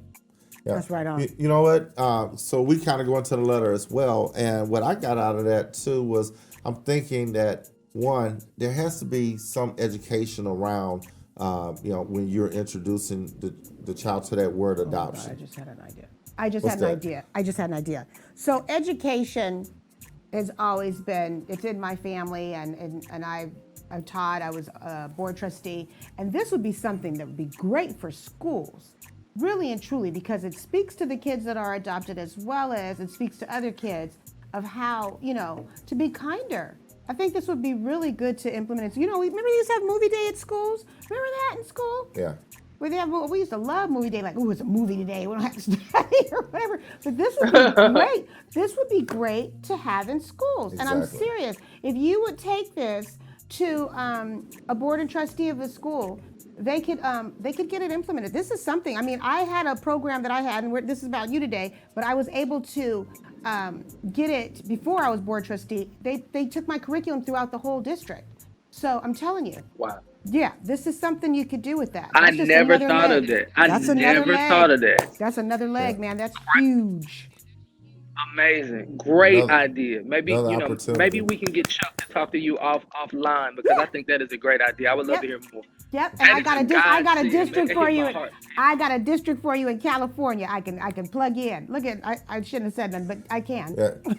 Yeah. That's right on. You know what? So we kind of go into the letter as well. And what I got out of that too was I'm thinking that, one, there has to be some education around, you know, when you're introducing the child to that word adoption. I just had an idea. So education has always been, it's in my family, and I've taught. I was a board trustee, and this would be something that would be great for schools, really and truly, because it speaks to the kids that are adopted as well as it speaks to other kids of how, you know, to be kinder. I think this would be really good to implement it. You know, remember you used to have movie day at schools? Remember that in school? Yeah. We used to love movie day, like, oh, it's a movie today. We don't have to study or whatever. But this would be great. This would be great to have in schools. Exactly. And I'm serious. If you would take this to a board and trustee of a school, they could get it implemented. This is something. I mean, I had a program that I had, and this is about you today, but I was able to get it before I was board trustee. They took my curriculum throughout the whole district. So I'm telling you. Wow. Yeah, this is something you could do with that. I never thought of that. I never thought of that. That's another leg, man. That's huge. Amazing. Great idea. Maybe, you know, maybe we can get Chuck to talk to you offline, because I think that is a great idea. I would love to hear more. Yep, and I got a district for you. I got a district for you in California. I can plug in. Look at, I shouldn't have said that, but I can.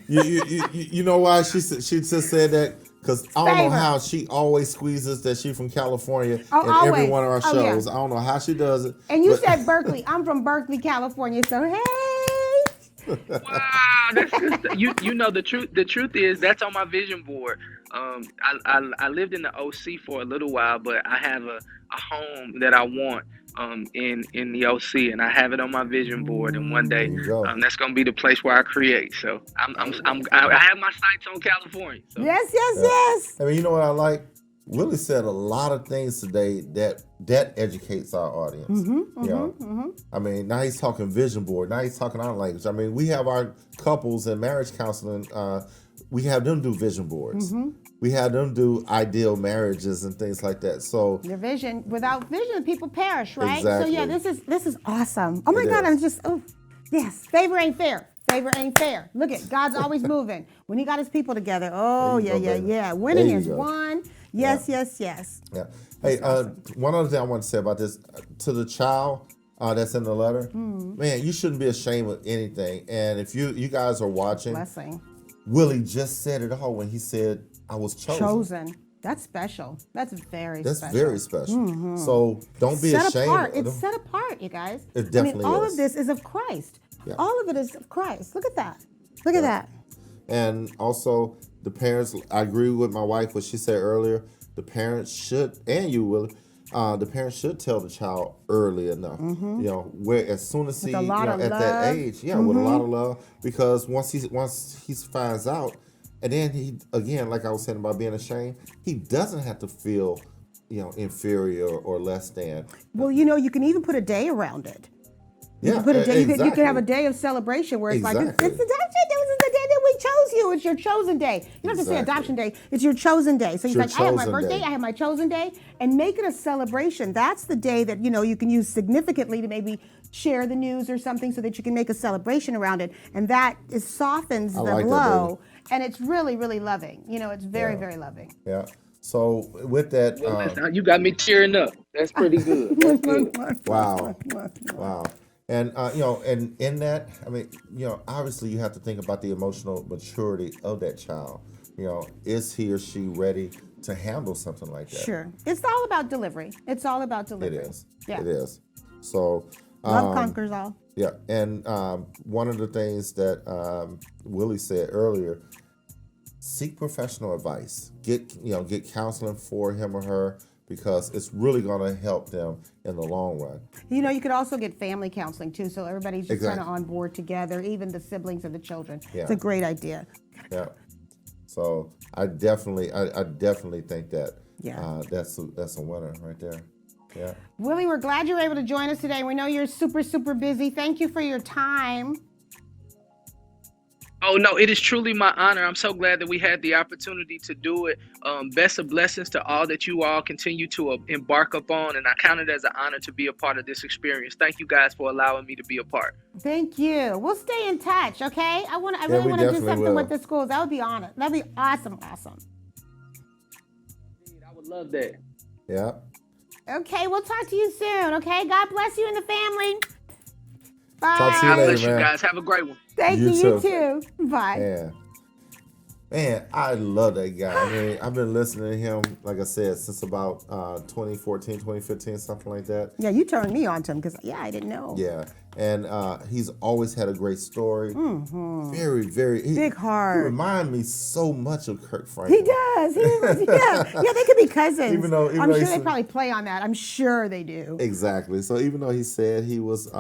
Yeah. You know why she just said that? Because I don't know how she always squeezes that she from California in every one of our shows. I don't know how she does it. And you said Berkeley. I'm from Berkeley, California. So hey. Wow, that's good. You know the truth. The truth is that's on my vision board. I lived in the OC for a little while, but I have a home that I want in the OC, and I have it on my vision board. And one day, that's gonna be the place where I create. So I have my sights on California. So. Yes. I mean, you know what I like? Willie said a lot of things today that educates our audience. I mean, now he's talking vision board. Now he's talking our language. I mean, we have our couples and marriage counseling. We have them do vision boards. We have them do ideal marriages and things like that. So your vision, without vision, people perish, right? Exactly. So yeah, this is awesome. Oh my God, I'm just yes. Favor ain't fair. Favor ain't fair. Look at God's always moving. When He got His people together. Oh yeah. Winning is one. Yes. Yeah. Hey, awesome. One other thing I want to say about this to the child that's in the letter, man, you shouldn't be ashamed of anything. And if you guys are watching, blessing. Willie just said it all when he said, "I was chosen." That's special. That's very special. So don't be ashamed. Apart. It's set apart, you guys. It definitely all of this is of Christ. Yeah. All of it is of Christ. Look at that. Look at that. And also, the parents, I agree with my wife, what she said earlier. The parents should, and you, Willie, the parents should tell the child early enough. You know, where as soon as he, at that age, with a lot of love, because once he finds out, and then he, again, like I was saying about being ashamed, he doesn't have to feel, inferior or less than. Well, you can even put a day around it. You can put a day. You can have a day of celebration where it's like it's adoption. This is the day that we chose you. It's your chosen day. You don't have to say adoption day. It's your chosen day. So he's like, I have my birthday. I have my chosen day, and make it a celebration. That's the day that you can use significantly to maybe share the news or something, so that you can make a celebration around it, and that softens the blow, and it's really, really loving. It's very, very loving. Yeah. So with that, you got me tearing up. That's pretty good. That's good. Wow. And and in that, I mean, obviously you have to think about the emotional maturity of that child. Is he or she ready to handle something like that? Sure. It's all about delivery. It is. Yeah. It is. So love conquers all. Yeah. And one of the things that Willie said earlier, seek professional advice. Get counseling for him or her, because it's really going to help them in the long run. You could also get family counseling too, so everybody's just kind of on board together, even the siblings and the children. Yeah. It's a great idea. Yeah. So I definitely think that that's a winner right there. Yeah. Willie, we're glad you were able to join us today. We know you're super, super busy. Thank you for your time. Oh, no, it is truly my honor. I'm so glad that we had the opportunity to do it. Best of blessings to all that you all continue to embark upon, and I count it as an honor to be a part of this experience. Thank you guys for allowing me to be a part. Thank you. We'll stay in touch, okay? I really want to do something with the schools. That would be honest. That'd be awesome. I would love that. Yeah. Okay, we'll talk to you soon, okay? God bless you and the family. Bye. Talk to you later, God bless you man. guys. Have a great one. Thank you. You too. Bye. Yeah. Man, I love that guy. I mean, I've been listening to him, like I said, since about 2014, 2015, something like that. Yeah, you turned me on to him because, I didn't know. Yeah. And he's always had a great story. Mm-hmm. Very, very. Big heart. He reminds me so much of Kirk Franklin. He does. Yeah, they could be cousins. Even though I'm sure they probably play on that. I'm sure they do. Exactly. So even though he said he was,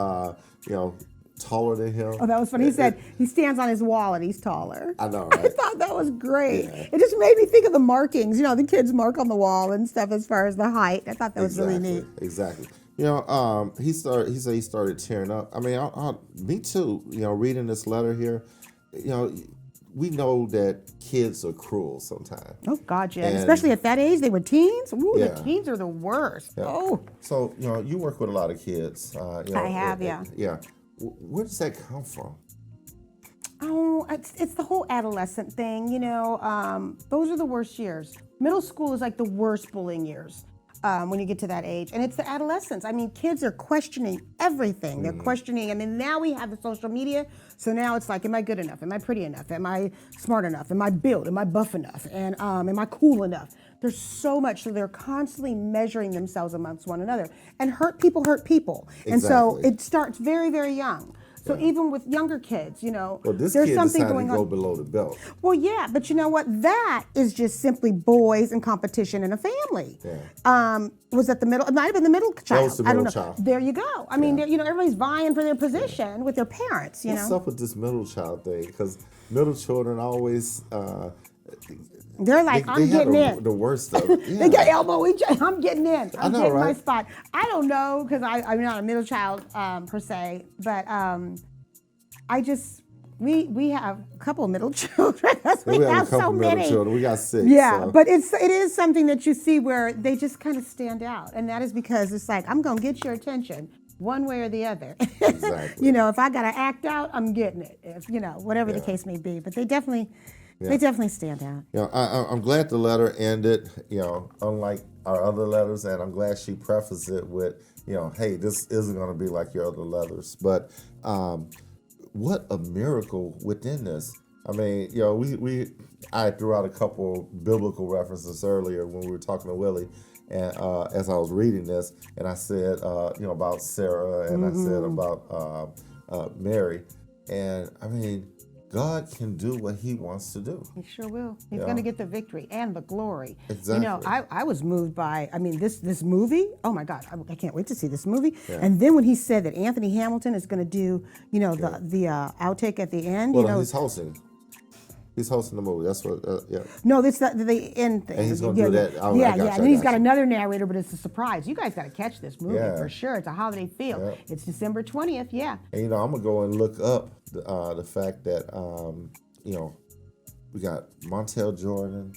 taller than him. Oh, that was funny. He said he stands on his wall and he's taller. I know, right? I thought that was great. Yeah. It just made me think of the markings. The kids mark on the wall and stuff as far as the height. I thought that was really neat. Exactly. He said he started tearing up. I mean, me too. Reading this letter here, we know that kids are cruel sometimes. Oh God, yeah. Especially at that age, they were teens. Ooh, the teens are the worst. Yeah. Oh. So you work with a lot of kids. I have, yeah. Yeah. Where does that come from? Oh, it's the whole adolescent thing. Those are the worst years. Middle school is like the worst bullying years. when you get to that age. And it's the adolescence. I mean, kids are questioning everything. They're questioning, I mean, now we have the social media, so now it's like, am I good enough? Am I pretty enough? Am I smart enough? Am I built? Am I buff enough? And am I cool enough? There's so much, so they're constantly measuring themselves amongst one another. And hurt people hurt people. Exactly. And so it starts very, very young. So even with younger kids, you know, well, this there's kid something decided going to go on. below the belt. Well, yeah, but you know what? That is just simply boys and competition in a family. Yeah. Was that the middle? It might have been the middle child. That was the I don't middle know. child. There you go. I mean, you know, everybody's vying for their position with their parents. You What's know, up with this middle child thing? Because middle children always. they're like, I'm getting in. The worst of it. Yeah. They get elbow each. I'm getting in. I'm know, getting my right? spot. I don't know because I'm not a middle child per se, but we have a couple of middle children. we have a have couple so middle many children. We got 6. Yeah, so. but it is something that you see where they just kind of stand out, and that is because it's like, I'm gonna get your attention one way or the other. Exactly. You know, if I gotta act out, I'm getting it. If you know, whatever the case may be. But they definitely stand out. You know, I'm glad the letter ended, you know, unlike our other letters, and I'm glad she prefaced it with, you know, hey, this isn't going to be like your other letters. But what a miracle within this. I mean, you know, I threw out a couple biblical references earlier when we were talking to Willie, and as I was reading this, and I said, you know, about Sarah, and I said about Mary, and I mean, God can do what He wants to do. He sure will. He's going to get the victory and the glory. Exactly. You know, I was moved by, I mean, this movie. Oh my God, I can't wait to see this movie. Yeah. And then when he said that Anthony Hamilton is going to do, you know, the outtake at the end. Well, you know, he's hosting. He's hosting the movie. That's what. Yeah. No, this the end thing. And he's gonna do that. Oh, Yeah, I got you, and I he's got got you. another narrator, but it's a surprise. You guys got to catch this movie Yeah. for sure. It's a holiday feel. Yeah. It's December 20th. Yeah. And you know, I'm gonna go and look up the fact that you know, we got Montel Jordan,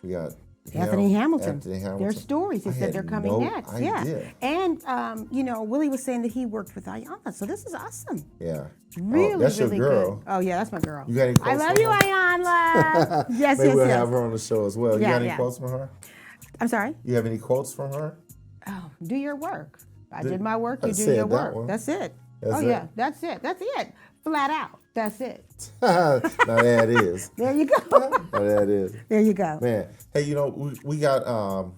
we got Anthony Hamilton. Hamilton. Their stories. He I said had they're coming no next. idea. Yeah. And you know, Willie was saying that he worked with Ayanna, so this is awesome. Yeah. Really, that's really your girl. good. Oh yeah, that's my girl. You got any I quotes love from you, her? Ayanna. Yes, Maybe yes, we'll yes. have her on the show as well. Yeah, You got any yeah. quotes from her? I'm sorry. You have any quotes from her? Oh, do your work. I Did- did my work. You I do said your that work. one. That's it. That's oh it. yeah, that's it. That's it. Flat out. That's it. Now that is. There you go. Now that is. There you go. Man, hey, you know, we got,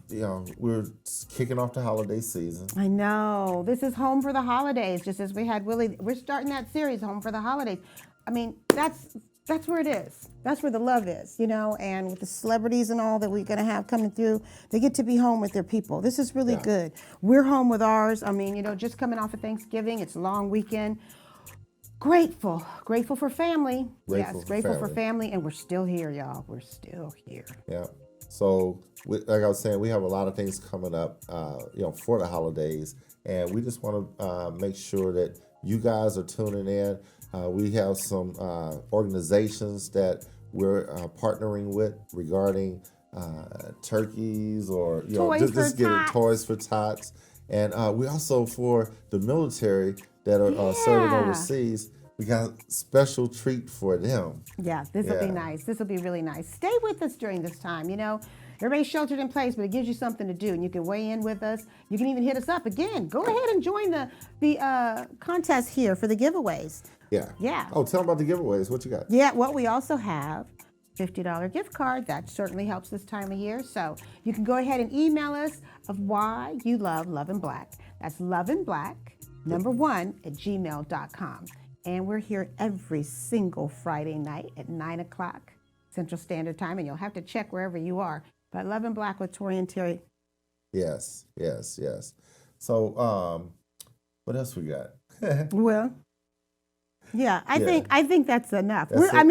you know, we're kicking off the holiday season. I know. This is Home for the Holidays, just as we had Willie. We're starting that series, Home for the Holidays. I mean, that's where it is. That's where the love is, you know, and with the celebrities and all that we're going to have coming through, they get to be home with their people. This is really good. We're home with ours. I mean, you know, just coming off of Thanksgiving, it's a long weekend. Grateful for family. Grateful for family, and we're still here, y'all. We're still here. Yeah. So, like I was saying, we have a lot of things coming up, you know, for the holidays, and we just want to make sure that you guys are tuning in. We have some organizations that we're partnering with regarding turkeys or you know just getting toys for tots, and we also for the military that are serving overseas. We got a special treat for them. Yeah, this will be nice. This will be really nice. Stay with us during this time. You know, everybody's sheltered in place, but it gives you something to do, and you can weigh in with us. You can even hit us up again. Go ahead and join the contest here for the giveaways. Yeah. Yeah. Oh, tell them about the giveaways. What you got? Yeah, well, we also have $50 gift card. That certainly helps this time of year. So you can go ahead and email us of why you love Love and Black. That's loveandblack1@gmail.com. And we're here every single Friday night at 9 o'clock Central Standard Time. And you'll have to check wherever you are. But Love and Black with Tory and Teri. Yes. So, what else we got? Well, yeah, I think that's enough. That's we're jam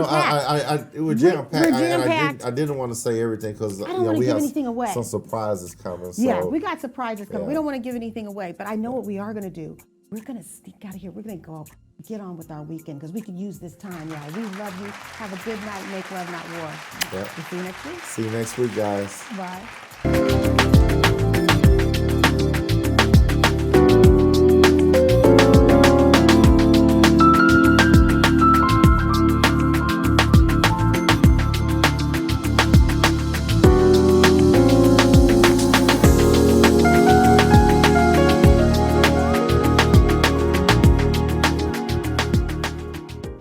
packed. We're jam packed. We're jam-packed. I didn't want to say everything because I don't want to give anything away. Some surprises coming. So, Yeah, we got surprises coming. Yeah. We don't want to give anything away, but I know what we are going to do. We're going to sneak out of here. We're going to go get on with our weekend because we could use this time, y'all. We love you. Have a good night. Make love, not war. Yep. We'll see you next week. See you next week, guys. Bye.